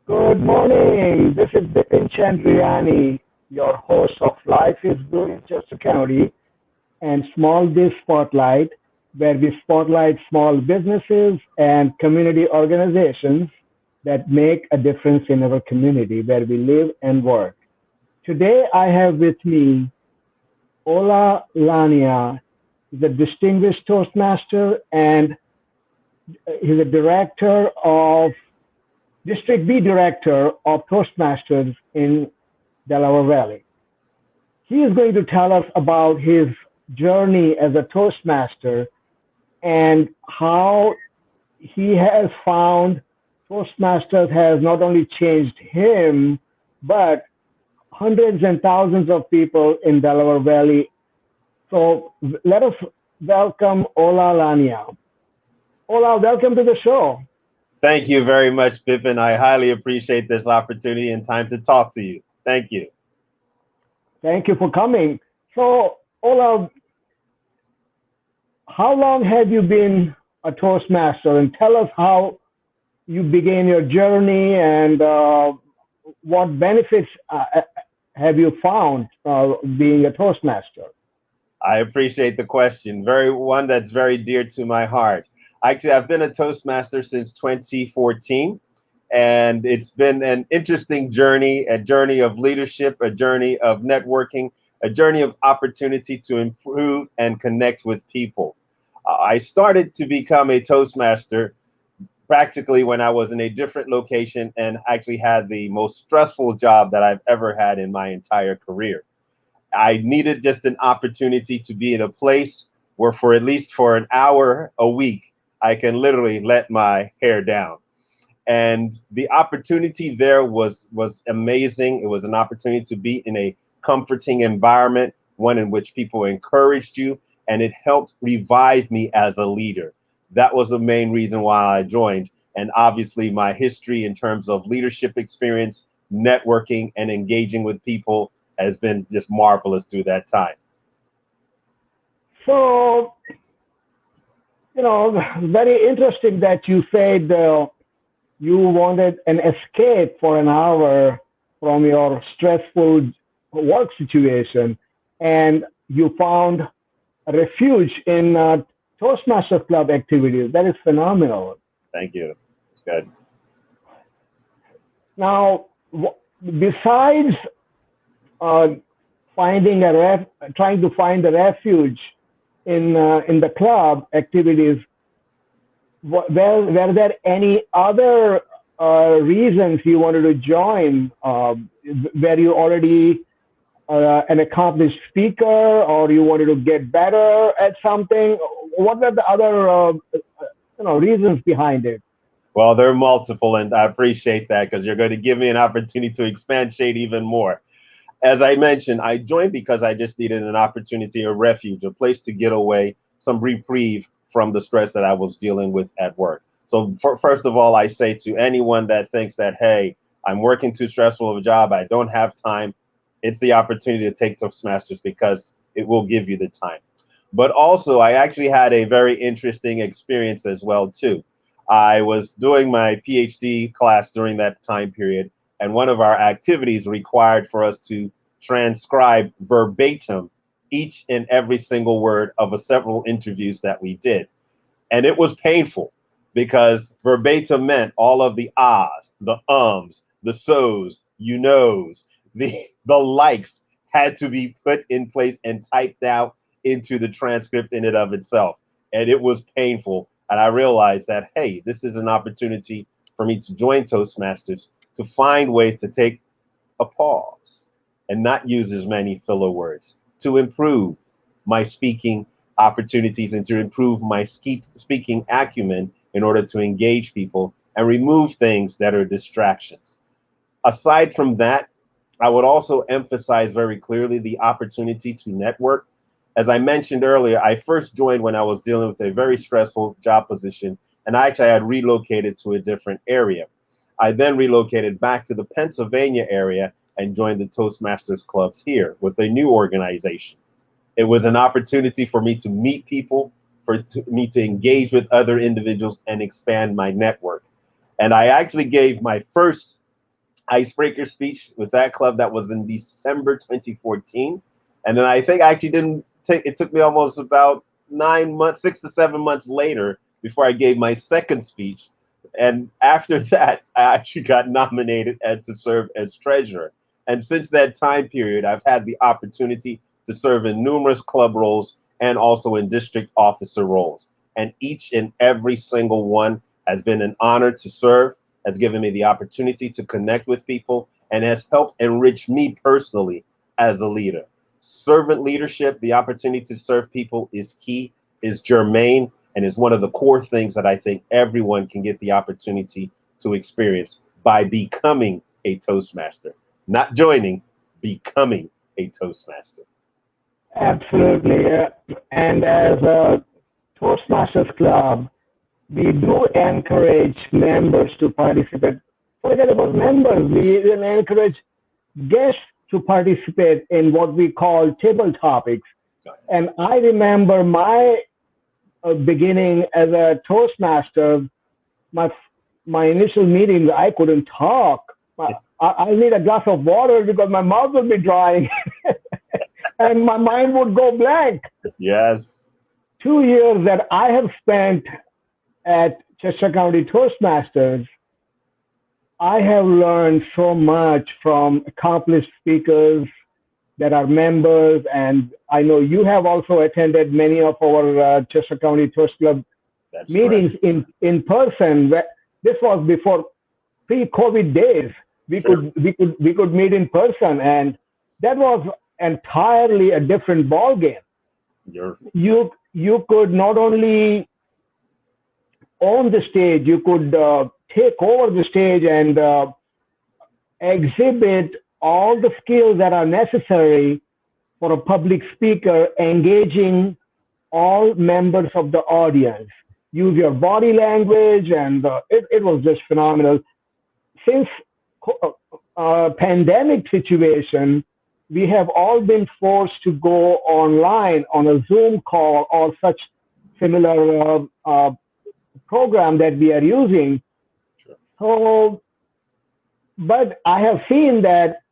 Good morning. This is Bipin Chandriani, your host of Life is Good in Chester County and Small Biz Spotlight, where we spotlight small businesses and community organizations that make a difference in our community where we live and work. Today, I have with me Ola Laniya. He's a distinguished Toastmaster and he's a director of District B Director of Toastmasters in Delaware Valley. He is going to tell us about his journey as a Toastmaster and how he has found Toastmasters has not only changed him, but hundreds and thousands of people in Delaware Valley. So let us welcome Ola Laniya. Ola, welcome to the show. Thank you very much, Bipin. I highly appreciate this opportunity and time to talk to you. Thank you. Thank you for coming. So, Ola, how long have you been a Toastmaster? And tell us how you began your journey and what benefits have you found being a Toastmaster? I appreciate the question. One that's very dear to my heart. Actually, I've been a Toastmaster since 2014, and it's been an interesting journey, a journey of leadership, a journey of networking, a journey of opportunity to improve and connect with people. I started to become a Toastmaster practically when I was in a different location and actually had the most stressful job that I've ever had in my entire career. I needed just an opportunity to be in a place where for at least for an hour a week, I can literally let my hair down. And the opportunity there was amazing. It was an opportunity to be in a comforting environment, one in which people encouraged you, and it helped revive me as a leader. That was the main reason why I joined. And obviously my history in terms of leadership experience, networking, and engaging with people has been just marvelous through that time. So, very interesting that you said you wanted an escape for an hour from your stressful work situation, and you found a refuge in Toastmasters Club activities. That is phenomenal. Thank you. It's good. Now, besides uh, trying to find a refuge in the club activities, were there any other reasons you wanted to join? Were you already an accomplished speaker, or you wanted to get better at something? What were the other reasons behind it? Well, there are multiple, and I appreciate that because you're going to give me an opportunity to expand shade even more. As I mentioned, I joined because I just needed an opportunity, a refuge, a place to get away, some reprieve from the stress that I was dealing with at work. So first of all, I say to anyone that thinks that, hey, I'm working too stressful of a job, I don't have time, it's the opportunity to take Toastmasters because it will give you the time. But also, I actually had a very interesting experience as well, too. I was doing my PhD class during that time period, and one of our activities required for us to transcribe verbatim each and every single word of several interviews that we did. And it was painful because verbatim meant all of the ahs, the ums, the so's, you knows, the likes had to be put in place and typed out into the transcript in and of itself. And it was painful. And I realized that, hey, this is an opportunity for me to join Toastmasters to find ways to take a pause and not use as many filler words, to improve my speaking opportunities and to improve my speaking acumen in order to engage people and remove things that are distractions. Aside from that, I would also emphasize very clearly the opportunity to network. As I mentioned earlier, I first joined when I was dealing with a very stressful job position, and I actually had relocated to a different area. I then relocated back to the Pennsylvania area and joined the Toastmasters clubs here with a new organization. It was an opportunity for me to meet people, me to engage with other individuals and expand my network. And I actually gave my first icebreaker speech with that club. That was in December 2014. And then I think I actually didn't take, it took me almost about 9 months, 6 to 7 months later before I gave my second speech. And after that, I actually got nominated to serve as treasurer. And since that time period, I've had the opportunity to serve in numerous club roles and also in district officer roles. And each and every single one has been an honor to serve, has given me the opportunity to connect with people, and has helped enrich me personally as a leader. Servant leadership, the opportunity to serve people is key, is germane, and is one of the core things that I think everyone can get the opportunity to experience by becoming a Toastmaster. Not joining, becoming a Toastmaster. Absolutely. And as a Toastmasters Club, we do encourage members to participate. Forget about members, we even encourage guests to participate in what we call table topics. And I remember my beginning as a Toastmaster, my my initial meetings, I couldn't talk. I need a glass of water because my mouth would be drying and my mind would go blank. Yes. 2 years that I have spent at Chester County Toastmasters, I have learned so much from accomplished speakers that are members, and I know you have also attended many of our Chester County Toast Club That's meetings correct. in person. This was before pre-COVID days. Sure. We could meet in person, and that was entirely a different ball game. You're You could not only own the stage, you could take over the stage and exhibit all the skills that are necessary for a public speaker engaging all members of the audience. Use your body language, and it was just phenomenal. Since pandemic situation, we have all been forced to go online on a Zoom call or such similar program that we are using. sure. So, but I have seen that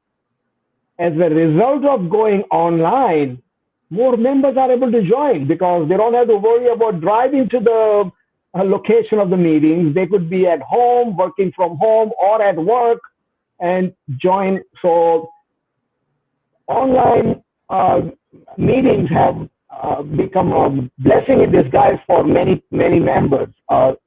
as a result of going online, more members are able to join because they don't have to worry about driving to the location of the meetings. They could be at home, working from home, or at work and join. So, online meetings have become a blessing in disguise for many members to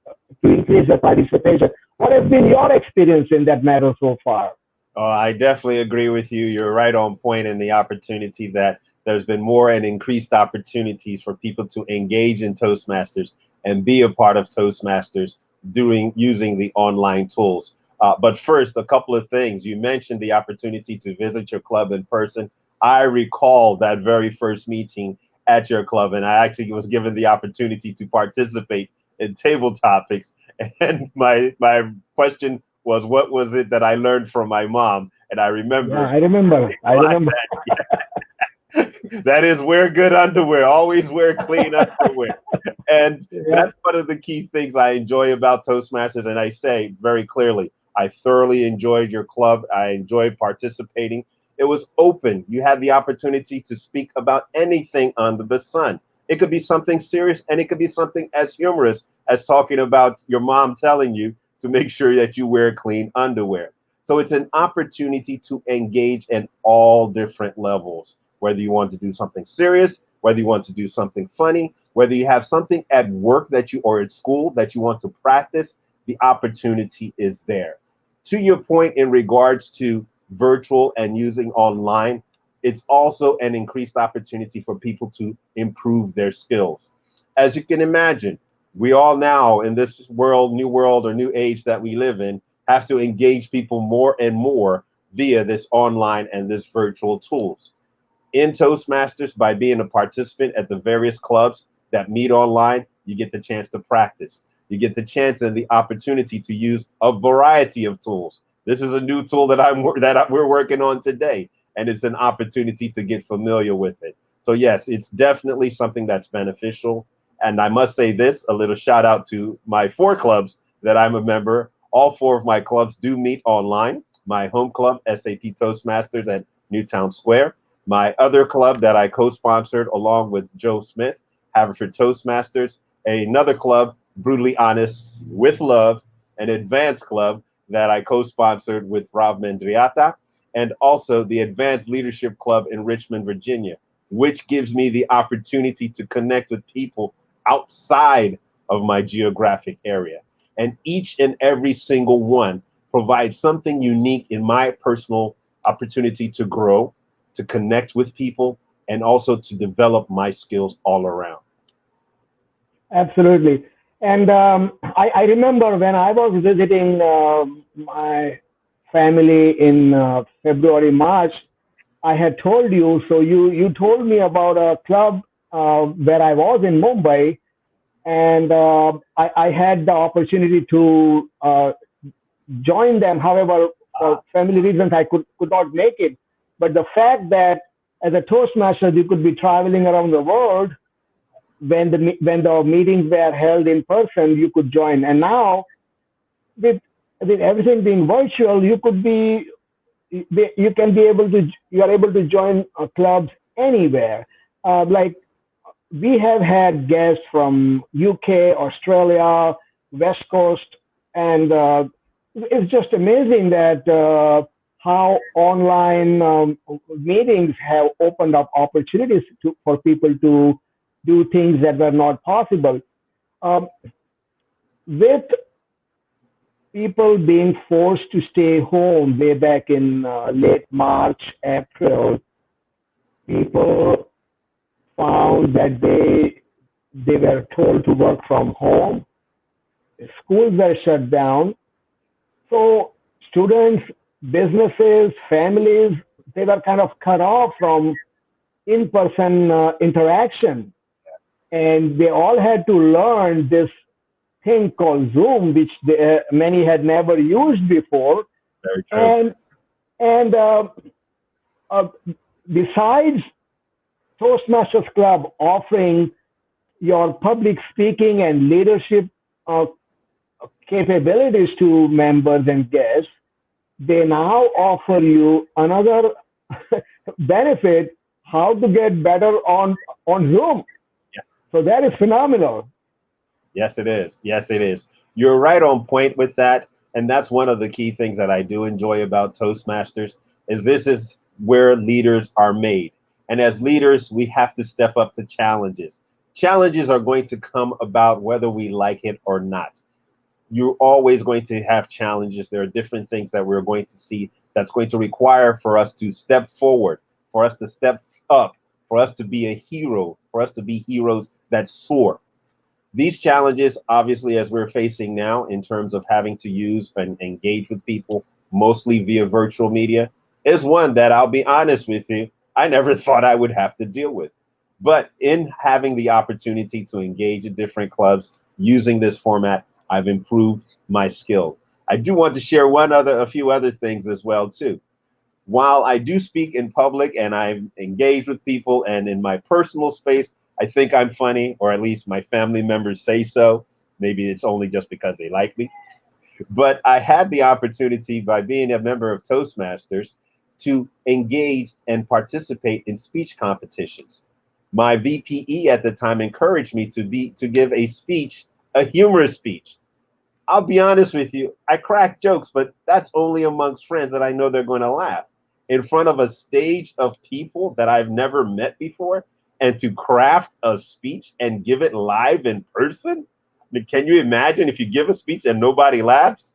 increase the participation. What has been your experience in that matter so far? I definitely agree with you. You're right on point in the opportunity that there's been more and increased opportunities for people to engage in Toastmasters and be a part of Toastmasters doing using the online tools. But first, a couple of things. You mentioned the opportunity to visit your club in person. I recall that very first meeting at your club, and I actually was given the opportunity to participate in table topics. And my question was, what was it that I learned from my mom? And I Yeah, remember I remember. I a lot remember. that. That is, wear good underwear. Always wear clean underwear. And Yeah, that's one of the key things I enjoy about Toastmasters. And I say very clearly, I thoroughly enjoyed your club. I enjoyed participating. It was open. You had the opportunity to speak about anything under the sun. It could be something serious, and it could be something as humorous as talking about your mom telling you to make sure that you wear clean underwear. So it's an opportunity to engage in all different levels, whether you want to do something serious, whether you want to do something funny, whether you have something at work that you or at school that you want to practice, the opportunity is there. To your point in regards to virtual and using online, it's also an increased opportunity for people to improve their skills. As you can imagine, we all now in this world or new age that we live in have to engage people more and more via this online and this virtual tools. In Toastmasters, by being a participant at the various clubs that meet online, you get the chance to practice. You get the chance and the opportunity to use a variety of tools. This is a new tool we're working on today, and it's an opportunity to get familiar with it. So yes, it's definitely something that's beneficial. And I must say this, a little shout out to my four clubs that I'm a member. All four of my clubs do meet online. my home club, SAP Toastmasters at Newtown Square. My other club that I co-sponsored along with Joe Smith, Haverford Toastmasters. Another club, Brutally Honest with Love, an advanced club that I co-sponsored with Rob Mendriata, and also the Advanced Leadership Club in Richmond, Virginia, which gives me the opportunity to connect with people outside of my geographic area. And each and every single one provides something unique in my personal opportunity to grow, to connect with people, and also to develop my skills all around. Absolutely. And I remember when I was visiting my family in February, March, I had told you, so you told me about a club where I was in Mumbai, and I had the opportunity to join them. However, for family reasons, I could not make it. But the fact that as a Toastmaster, you could be traveling around the world when the meetings were held in person, you could join. And now with everything being virtual, you are able to join clubs anywhere. Like we have had guests from UK, Australia, West Coast, and it's just amazing that how online meetings have opened up opportunities for people to do things that were not possible. Um, with people being forced to stay home way back in late March, April, people found that they were told to work from home. Schools were shut down. So students, businesses, families, they were kind of cut off from in-person interaction, and they all had to learn this thing called Zoom, which many had never used before. Very true. And uh, besides Toastmasters Club offering your public speaking and leadership uh, capabilities to members and guests, they now offer you another benefit: how to get better on Zoom. Yeah. So that is phenomenal. Yes, it is. Yes, it is. You're right on point with that. And that's one of the key things that I do enjoy about Toastmasters is this is where leaders are made. And as leaders, we have to step up to challenges. Challenges are going to come about whether we like it or not. You're always going to have challenges. There are different things that we're going to see that's going to require for us to step forward, for us to step up, for us to be a hero, for us to be heroes that soar. These challenges, obviously, as we're facing now in terms of having to use and engage with people mostly via virtual media, is one that I'll be honest with you, I never thought I would have to deal with. But in having the opportunity to engage in different clubs using this format, I've improved my skill. I do want to share a few other things as well too. While I do speak in public and I engage with people and in my personal space, I think I'm funny, or at least my family members say so. Maybe it's only just because they like me. But I had the opportunity by being a member of Toastmasters to engage and participate in speech competitions. My VPE at the time encouraged me to give a speech, a humorous speech. I'll be honest with you, I crack jokes, but that's only amongst friends that I know they're going to laugh. In front of a stage of people that I've never met before, and to craft a speech and give it live in person? I mean, can you imagine if you give a speech and nobody laughs?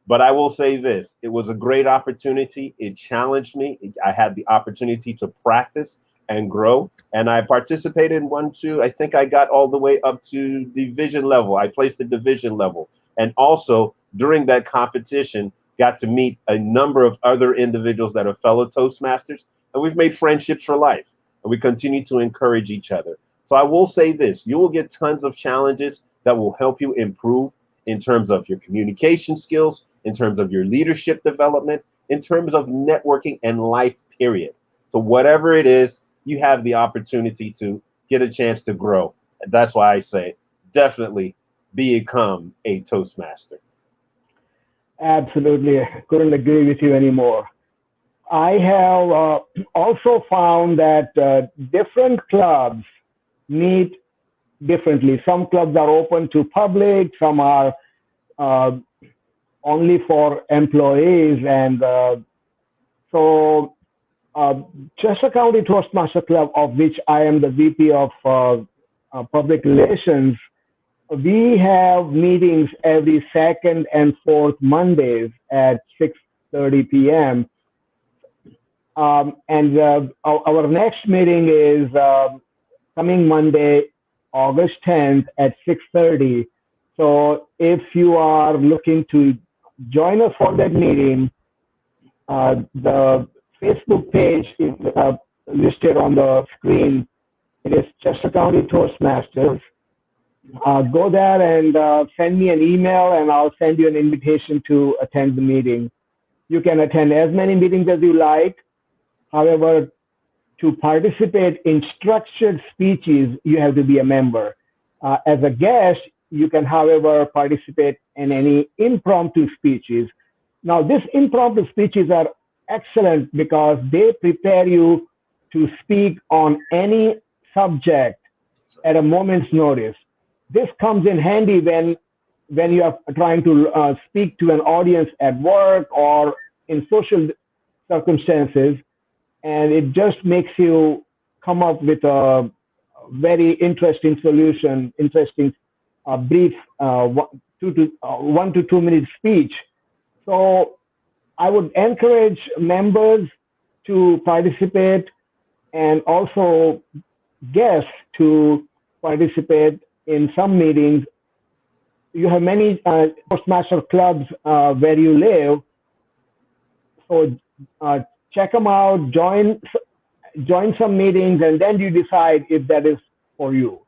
But I will say this, it was a great opportunity. It challenged me. I had the opportunity to practice and grow. And I participated in one, two. I think I got all the way up to division level. I placed at division level. And also during that competition, got to meet a number of other individuals that are fellow Toastmasters. And we've made friendships for life. And we continue to encourage each other. So I will say this, you will get tons of challenges that will help you improve in terms of your communication skills, in terms of your leadership development, in terms of networking and life, period. So whatever it is, you have the opportunity to get a chance to grow. And that's why I say definitely become a Toastmaster. Absolutely. Couldn't agree with you anymore. I have also found that different clubs meet differently. Some clubs are open to public, some are uh, only for employees. And so, uh, Chester County Toastmaster Club, of which I am the VP of Public Relations, we have meetings every second and fourth Mondays at 6:30 p.m. And our next meeting is coming Monday, August 10th at 6:30. So if you are looking to join us for that meeting, the Facebook page is listed on the screen. It is Chester County Toastmasters. Go there and send me an email, and I'll send you an invitation to attend the meeting. You can attend as many meetings as you like. However, to participate in structured speeches, you have to be a member. As a guest, you can, however, participate in any impromptu speeches. Now, these impromptu speeches are excellent because they prepare you to speak on any subject at a moment's notice. This comes in handy when you are trying to speak to an audience at work or in social circumstances, and it just makes you come up with a very interesting solution, interesting brief 1 to 2 minute speech. So I would encourage members to participate and also guests to participate in some meetings. You have many Toastmaster clubs where you live, so uh, check them out, join some meetings, and then you decide if that is for you.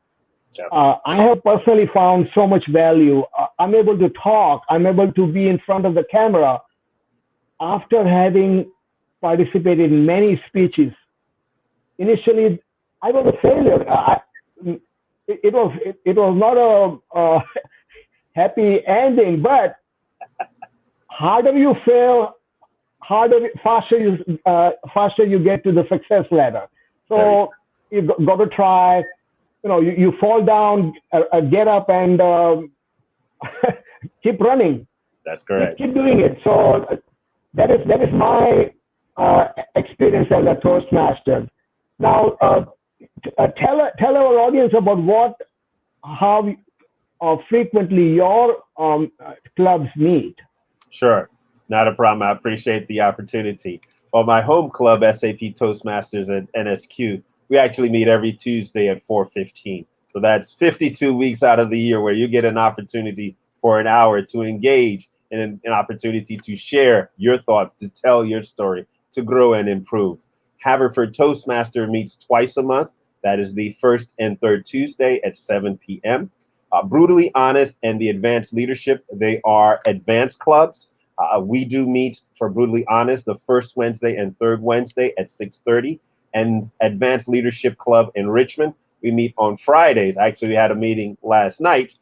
Yeah. I have personally found so much value. I'm able to talk. I'm able to be in front of the camera after having participated in many speeches. Initially, I was a failure. It was not a happy ending, but harder you fail, faster you get to the success ladder. So you got to try. You fall down, get up, and keep running. That's Keep, correct. keep doing it. So that is my experience as a Toastmaster. Now, tell our audience about how frequently your clubs meet. Sure. Not a problem. I appreciate the opportunity. Well, my home club, SAP Toastmasters at NSQ, we actually meet every Tuesday at 4:15. So that's 52 weeks out of the year where you get an opportunity for an hour to engage and an opportunity to share your thoughts, to tell your story, to grow and improve. Haverford Toastmaster meets twice a month. That is the first and third Tuesday at 7 p.m. Brutally Honest and the Advanced Leadership, they are advanced clubs. We do meet for Brutally Honest the first Wednesday and third Wednesday at 6:30, and Advanced Leadership Club in Richmond, we meet on Fridays. Actually, we had a meeting last night,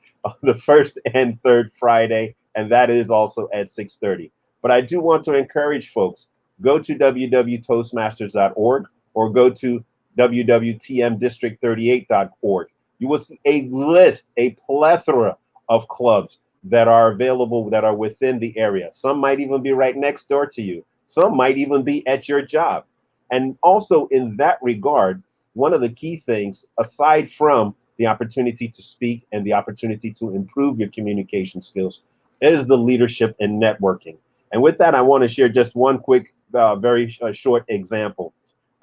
the first and third Friday, and that is also at 6:30. But I do want to encourage folks, go to www.toastmasters.org or go to www.tmdistrict38.org. You will see a list, a plethora of clubs that are available, that are within the area. Some might even be right next door to you. Some might even be at your job. And also in that regard, one of the key things, aside from the opportunity to speak and the opportunity to improve your communication skills, is the leadership and networking. And with that, I want to share just one quick, very short example.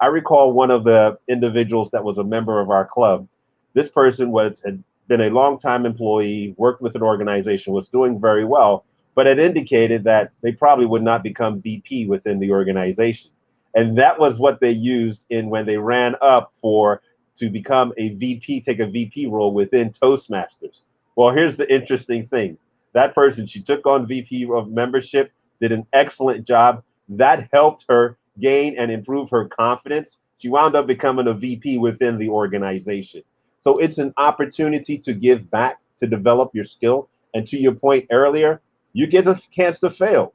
I recall one of the individuals that was a member of our club. This person had been a long-time employee, worked with an organization, was doing very well, but had indicated that they probably would not become VP within the organization. And that was what they used in when they ran up to become a VP, take a VP role within Toastmasters. Well, here's the interesting thing. That person, she took on VP of membership, did an excellent job. That helped her gain and improve her confidence. She wound up becoming a VP within the organization. So it's an opportunity to give back, to develop your skill. And to your point earlier, You get a chance to fail.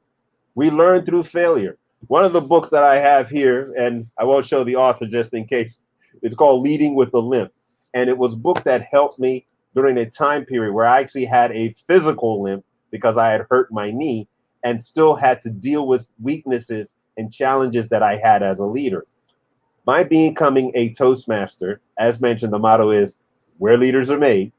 We learn through failure. One of the books that I have here, and I won't show the author just in case, it's called Leading with a Limp. And it was a book that helped me during a time period where I actually had a physical limp because I had hurt my knee and still had to deal with weaknesses and challenges that I had as a leader. My becoming a Toastmaster, as mentioned, the motto is where leaders are made.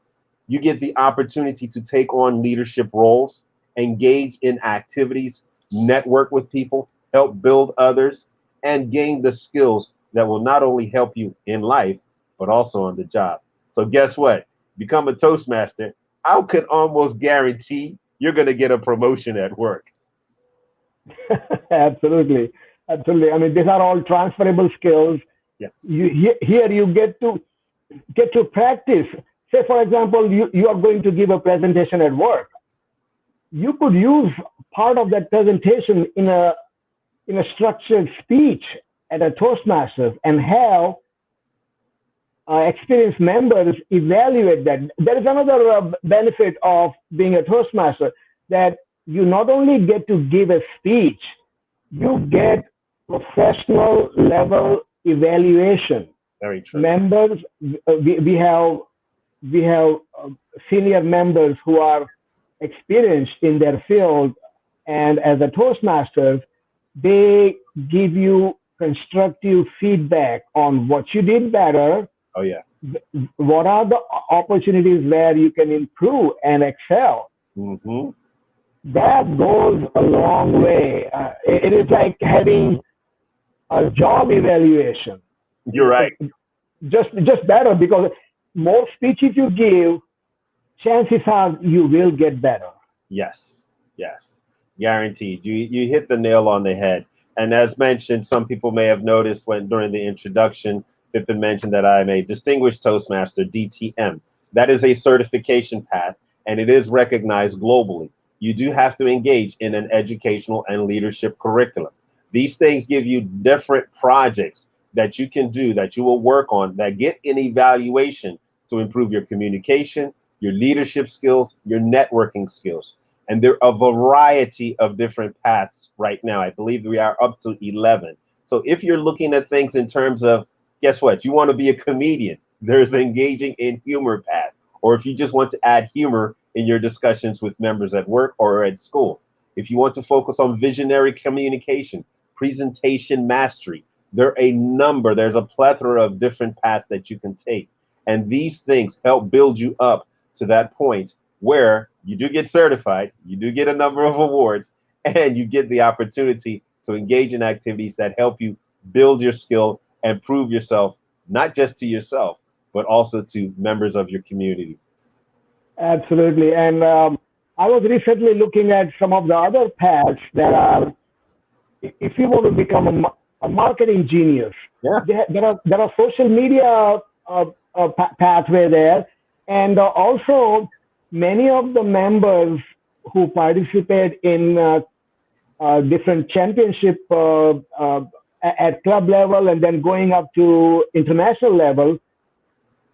You get the opportunity to take on leadership roles, engage in activities, network with people, help build others, and gain the skills that will not only help you in life, but also on the job. So, guess what? Become a Toastmaster. I could almost guarantee you're going to get a promotion at work. Absolutely, absolutely. I mean, these are all transferable skills. Yes. Here you get to practice. Say, for example, you are going to give a presentation at work. You could use part of that presentation in a structured speech at a Toastmasters and have experienced members evaluate that. There is another benefit of being a Toastmaster, that you not only get to give a speech, you get professional level evaluation. Very true. Members, we have senior members who are experienced in their field, and as a Toastmasters, they give you constructive feedback on what you did better, Oh, yeah. what are the opportunities where you can improve and excel. Hmm. That goes a long way. It is like having a job evaluation. You're right. Just better, because more speeches you give, chances are you will get better. Yes, yes, guaranteed. You hit the nail on the head. And as mentioned, some people may have noticed when during the introduction, Pippin mentioned that I'm a distinguished Toastmaster (DTM). That is a certification path, and it is recognized globally. You do have to engage in an educational and leadership curriculum. These things give you different projects that you can do, that you will work on, that get an evaluation to improve your communication, your leadership skills, your networking skills. And there are a variety of different paths right now. I believe we are up to 11. So if you're looking at things in terms of, guess what? You want to be a comedian, there's engaging in humor path. Or if you just want to add humor in your discussions with members at work or at school. If you want to focus on visionary communication, presentation mastery, there's a plethora of different paths that you can take. And these things help build you up to that point where you do get certified, you do get a number of awards, and you get the opportunity to engage in activities that help you build your skill and prove yourself, not just to yourself, but also to members of your community. Absolutely. And I was recently looking at some of the other paths that are, if you want to become a marketing genius, Yeah. there are social media pathway there, and also many of the members who participate in different championship at club level and then going up to international level,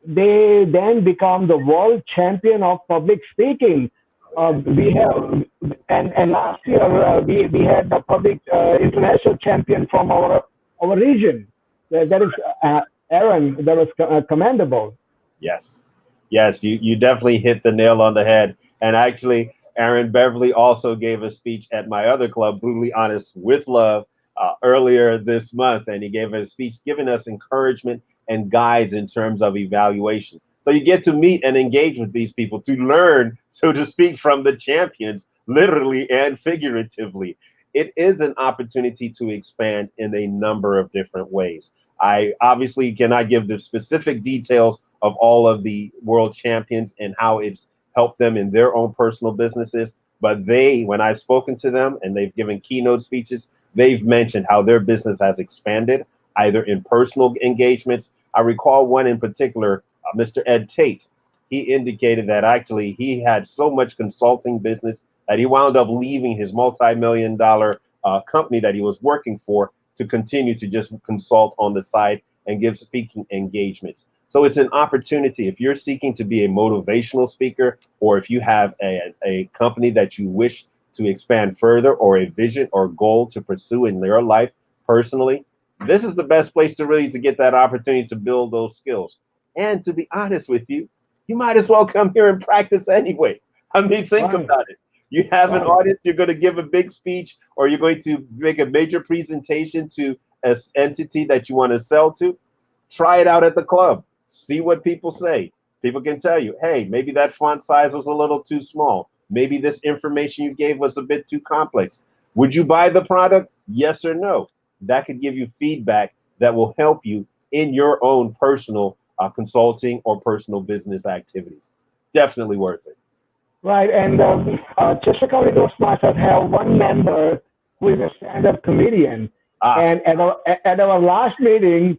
they then become the world champion of public speaking. We have, and last year we had the public international champion from our region. That is Aaron. That was commendable. Yes. Yes, you definitely hit the nail on the head. And actually, Aaron Beverly also gave a speech at my other club, Brutally Honest with Love, earlier this month. And he gave a speech giving us encouragement and guides in terms of evaluation. So you get to meet and engage with these people to learn, so to speak, from the champions, literally and figuratively. It is an opportunity to expand in a number of different ways. I obviously cannot give the specific details of all of the world champions and how it's helped them in their own personal businesses. But when I've spoken to them and they've given keynote speeches, they've mentioned how their business has expanded, either in personal engagements. I recall one in particular, Mr. Ed Tate. He indicated that actually he had so much consulting business that he wound up leaving his multi-million dollar company that he was working for to continue to just consult on the side and give speaking engagements. So it's an opportunity. If you're seeking to be a motivational speaker, or if you have a company that you wish to expand further, or a vision or goal to pursue in your life personally, this is the best place to really to get that opportunity to build those skills. And to be honest with you, you might as well come here and practice anyway. I mean, think Right, about it. You have an right. audience, you're going to give a big speech, or you're going to make a major presentation to an entity that you want to sell to. Try it out at the club. See what people say. People can tell you, hey, maybe that font size was a little too small. Maybe this information you gave was a bit too complex. Would you buy the product? Yes or no? That could give you feedback that will help you in your own personal consulting or personal business activities. Definitely worth it. Right, and Chester County Toastmasters have one member who is a stand-up comedian, Ah, and at our last meeting,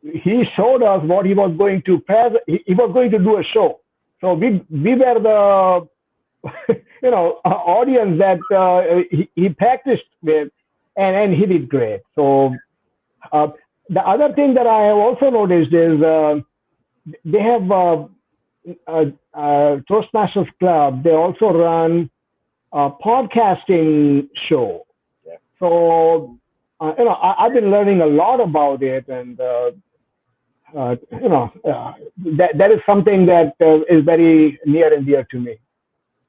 he showed us what he was going to pass. He was going to do a show, so we were the audience that he practiced with, and he did great. So uh, the other thing that I have also noticed is they have Toastmasters Club. They also run a podcasting show. yeah. So I've been learning a lot about it, and that is something that is very near and dear to me.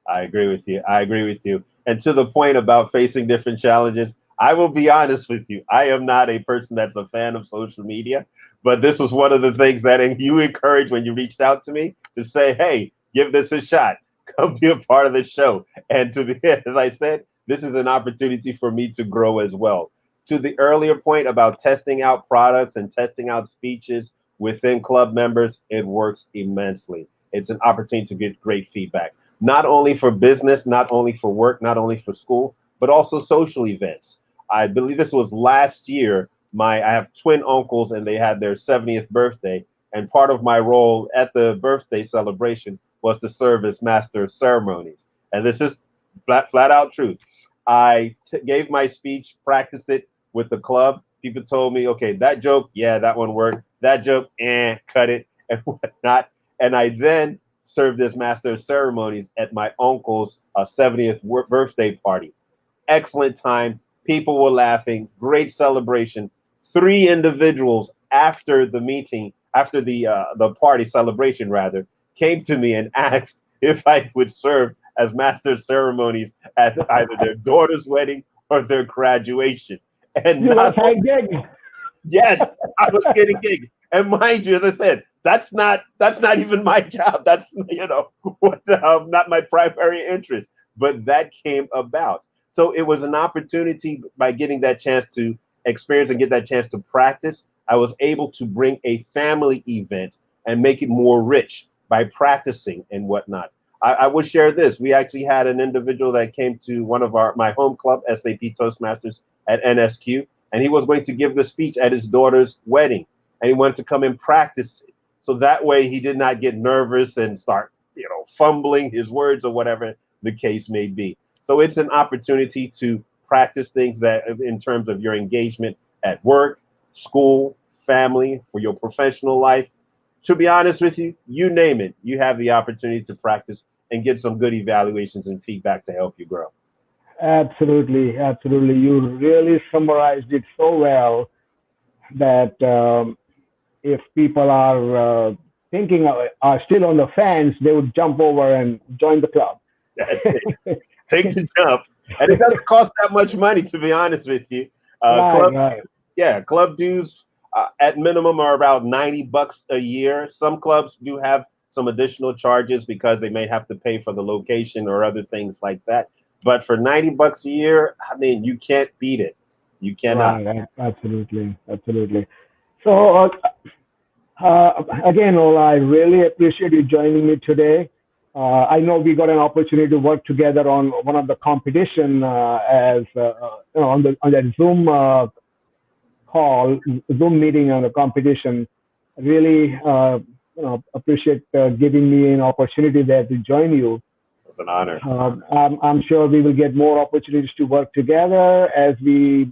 I agree with you. I agree with you. And to the point about facing different challenges, I will be honest with you. I am not a person that's a fan of social media, but this was one of the things that you encouraged when you reached out to me to say, hey, give this a shot. Come be a part of the show. And to be, as I said, this is an opportunity for me to grow as well. To the earlier point about testing out products and testing out speeches within club members, it works immensely. It's an opportunity to get great feedback, not only for business, not only for work, not only for school, but also social events. I believe this was last year. I have twin uncles and they had their 70th birthday. And part of my role at the birthday celebration was to serve as master of ceremonies. And this is flat out truth. Gave my speech, practiced it with the club. People told me, okay, that joke, yeah, that one worked. That joke, cut it and whatnot. And I then served as master of ceremonies at my uncle's 70th birthday party. Excellent time. People were laughing. Great celebration. Three individuals after the meeting, after the party celebration rather, came to me and asked if I would serve as master of ceremonies at either their daughter's wedding or their graduation. And You were not thank gigs. Yes, I was getting gigs. And mind you, as I said, that's not even my job. That's what not my primary interest. But that came about. So it was an opportunity by getting that chance to experience and get that chance to practice. I was able to bring a family event and make it more rich by practicing and whatnot. I will share this. We actually had an individual that came to one of my home club, SAP Toastmasters at NSQ, and he was going to give the speech at his daughter's wedding, and he wanted to come and practice it. So that way he did not get nervous and start, fumbling his words or whatever the case may be. So it's an opportunity to practice things that in terms of your engagement at work, school, family, for your professional life. To be honest with you, you name it, you have the opportunity to practice and get some good evaluations and feedback to help you grow. Absolutely, absolutely. You really summarized it so well that if people thinking are still on the fence, they would jump over and join the club. That's it. Take the jump. And it doesn't cost that much money, to be honest with you. Right, Club, right. yeah, club dues at minimum are about $90 a year. Some clubs do have some additional charges because they may have to pay for the location or other things like that. But for $90 a year, I mean, you can't beat it. You cannot. Right, absolutely, absolutely. So again, Ola, I really appreciate you joining me today. I know we got an opportunity to work together on one of the competition as on that Zoom call, Zoom meeting on the competition. Really, appreciate giving me an opportunity there to join you. It's an honor. I'm sure we will get more opportunities to work together as we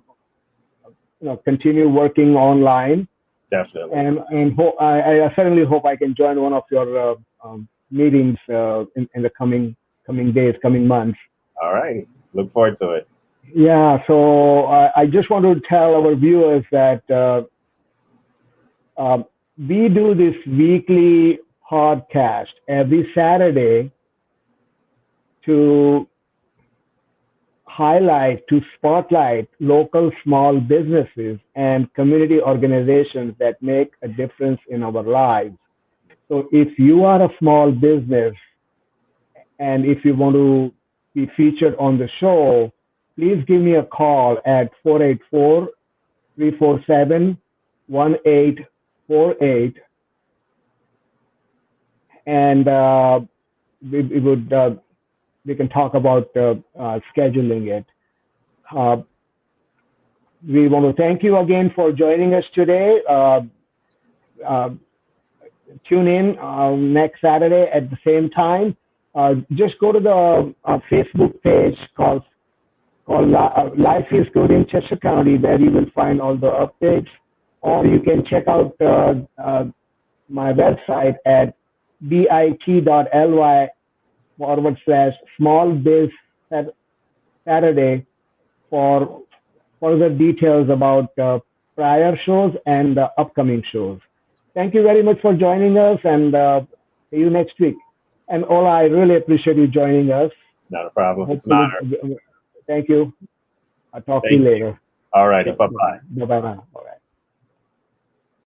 continue working online. Definitely. And I certainly hope I can join one of your meetings in the coming days, coming months. All right. Look forward to it. Yeah, so I just want to tell our viewers that um, we do this weekly podcast every Saturday to to spotlight local small businesses and community organizations that make a difference in our lives. So if you are a small business and if you want to be featured on the show, please give me a call at 484-347-1848, and we would we can talk about scheduling it. Uh, we want to thank you again for joining us today. Uh, Tune in next Saturday at the same time. Just go to the Facebook page called Life is Good in Chester County, where you will find all the updates, or you can check out my website at bit.ly/small biz Saturday for further details about prior shows and upcoming shows. Thank you very much for joining us, and see you next week. And Ola, I really appreciate you joining us. Not a problem. It's an Hopefully, honor. thank you. I'll talk to you Thank you. later. All righty. Bye-bye. Bye bye now. Bye.